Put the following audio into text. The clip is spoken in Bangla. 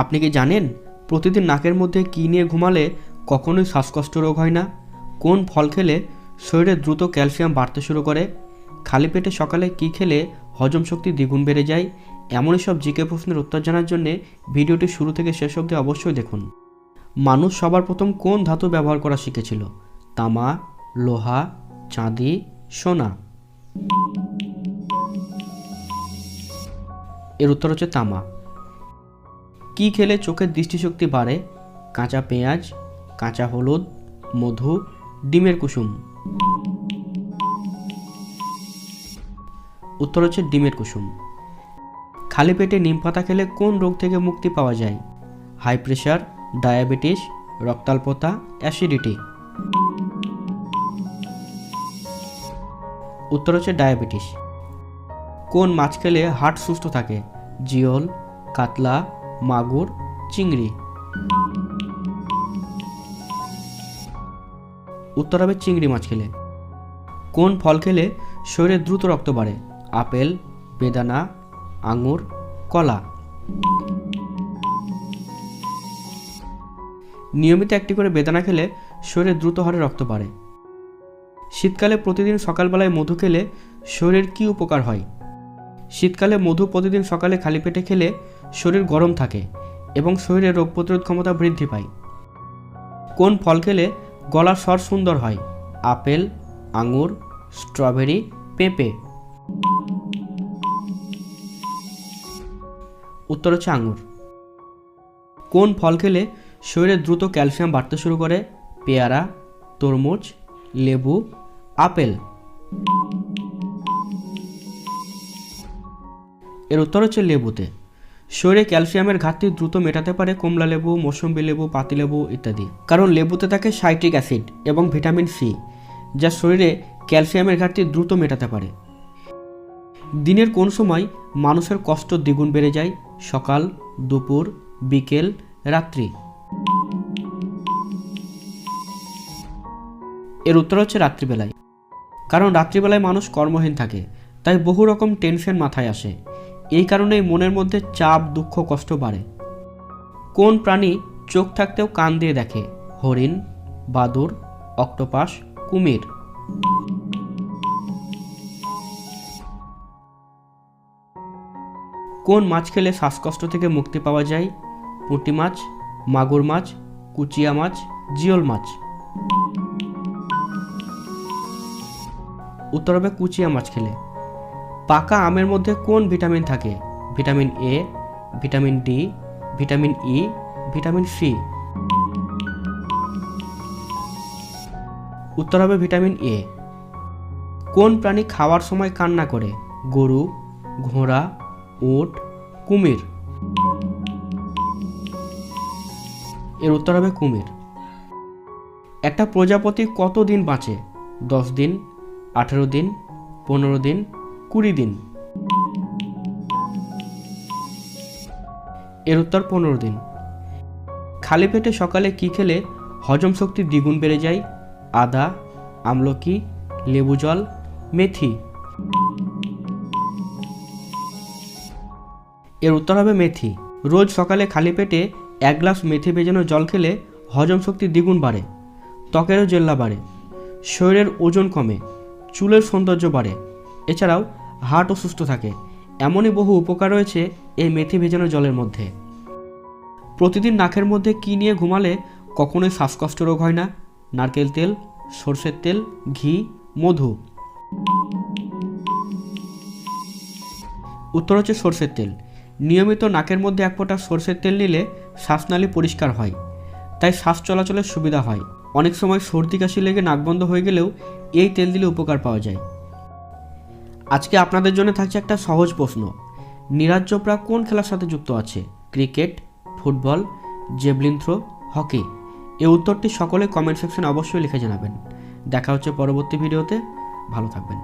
আপনি কি জানেন প্রতিদিন নাকের মধ্যে কী নিয়ে ঘুমালে কখনোই শ্বাসকষ্ট রোগ হয় না? কোন ফল খেলে শরীরে দ্রুত ক্যালসিয়াম বাড়তে শুরু করে? খালি পেটে সকালে কী খেলে হজম শক্তি দ্বিগুণ বেড়ে যায়? এমনই সব জিকে প্রশ্নের উত্তর জানার জন্যে ভিডিওটি শুরু থেকে শেষ অবধি অবশ্যই দেখুন। মানুষ সবার প্রথম কোন ধাতু ব্যবহার করা শিখেছিল? তামা, লোহা, চাঁদি, সোনা? এর উত্তর হচ্ছে তামা। কি খেলে চোখের দৃষ্টিশক্তি বাড়ে? কাঁচা পেঁয়াজ, কাঁচা হলুদ, মধু, ডিমের কুসুম? উত্তর হচ্ছে ডিমের কুসুম। খালি পেটে নিম পাতা খেলে কোন রোগ থেকে মুক্তি পাওয়া যায়? হাই প্রেশার, ডায়াবেটিস, রক্তাল্পতা, অ্যাসিডিটি? উত্তর হচ্ছে ডায়াবেটিস। কোন মাছ খেলে হার্ট সুস্থ থাকে? জিওল, কাতলা, মাগুর, চিংড়ি? উত্তর হবে চিংড়ি মাছ খেলে। কোন ফল খেলে শরীরে দ্রুত রক্ত বাড়ে? আপেল, বেদানা, আঙুর, কলা? নিয়মিত একটি করে বেদানা খেলে শরীরে দ্রুত হারে রক্ত বাড়ে। শীতকালে প্রতিদিন সকালবেলায় মধু খেলে শরীরের কী উপকার হয়? শীতকালে মধু প্রতিদিন সকালে খালি পেটে খেলে শরীর গরম থাকে এবং শরীরে রোগ প্রতিরোধ ক্ষমতা বৃদ্ধি পায়। কোন ফল খেলে গলার স্বর সুন্দর হয়? আপেল, আঙুর, স্ট্রবেরি, পেঁপে? উত্তর হচ্ছে আঙুর। কোন ফল খেলে শরীরে দ্রুত ক্যালসিয়াম বাড়তে শুরু করে? পেয়ারা, তরমুজ, লেবু, আপেল? এর উত্তর হচ্ছে লেবুতে। শরীরে ক্যালসিয়ামের ঘাটতি দ্রুত মেটাতে পারে কমলা লেবু, মৌসুম্বি লেবু, পাতিলেবু ইত্যাদি, কারণ লেবুতে থাকে সাইট্রিক অ্যাসিড এবং ভিটামিন সি, যা শরীরে ক্যালসিয়ামের ঘাটতি দ্রুত মেটাতে পারে। দিনের কোন সময় মানুষের কষ্ট দ্বিগুণ বেড়ে যায়? সকাল, দুপুর, বিকেল, রাত্রি? এর উত্তর হচ্ছে রাত্রিবেলায়, কারণ রাত্রিবেলায় মানুষ কর্মহীন থাকে, তাই বহু রকম টেনশন মাথায় আসে। এই কারণেই মনের মধ্যে চাপ, দুঃখ, কষ্ট বাড়ে। কোন প্রাণী চোখ থাকতেও কান দিয়ে দেখে? হরিণ, বাদুড়, অক্টোপাস, কুমির? কোন মাছ খেলে শ্বাসকষ্ট থেকে মুক্তি পাওয়া যায়? পুঁটি মাছ, মাগুর মাছ, কুচিয়া মাছ, জিওল মাছ? উত্তর হবে কুচিয়া মাছ খেলে। পাকা আমের মধ্যে কোন ভিটামিন থাকে? Vitamin A, vitamin D, vitamin E, vitamin C? উত্তর হবে ভিটামিন এ। কোন প্রাণী খাওয়ার সময় কান্না করে? গরু, ঘোড়া, উট, কুমির? এর উত্তর হবে কুমির। একটা প্রজাপতি কত দিন বাঁচে? 10 দিন, 18 দিন, 15 দিন, 20 দিন? এর উত্তর 15 দিন। খালি পেটে সকালে কি খেলে হজম শক্তি দ্বিগুণ বেড়ে যায়? আদা, আমলকি, লেবু জল, মেথি? এর উত্তর হবে মেথি। রোজ সকালে খালি পেটে 1 গ্লাস মেথি ভেজানো জল খেলে হজম শক্তি দ্বিগুণ বাড়ে, ত্বকেরও জেল্লা বাড়ে, শরীরের ওজন কমে, চুলের সৌন্দর্য বাড়ে, এছাড়াও হার্টও সুস্থ থাকে। এমনই বহু উপকার রয়েছে এই মেথি ভেজানো জলের মধ্যে। প্রতিদিন নাকের মধ্যে কী নিয়ে ঘুমালে কখনোই শ্বাসকষ্ট রোগ হয় না? নারকেল তেল, সরষের তেল, ঘি, মধু? উত্তর হচ্ছে সরষের তেল। নিয়মিত নাকের মধ্যে 1 ফোঁটা সরষের তেল নিলে শ্বাসনালী পরিষ্কার হয়, তাই শ্বাস চলাচলের সুবিধা হয়। অনেক সময় সর্দি কাশি লেগে নাক বন্ধ হয়ে গেলেও এই তেল দিলে উপকার পাওয়া যায়। আজকে আপনাদের জন্য থাকছে একটা সহজ প্রশ্ন। নীরজ চোপড়া কোন খেলার সাথে যুক্ত আছে? Cricket, football, javelin throw, hockey? এই উত্তরটি সকলে কমেন্ট সেকশনে অবশ্যই লিখে জানাবেন। দেখা হচ্ছে পরবর্তী ভিডিওতে। ভালো থাকবেন।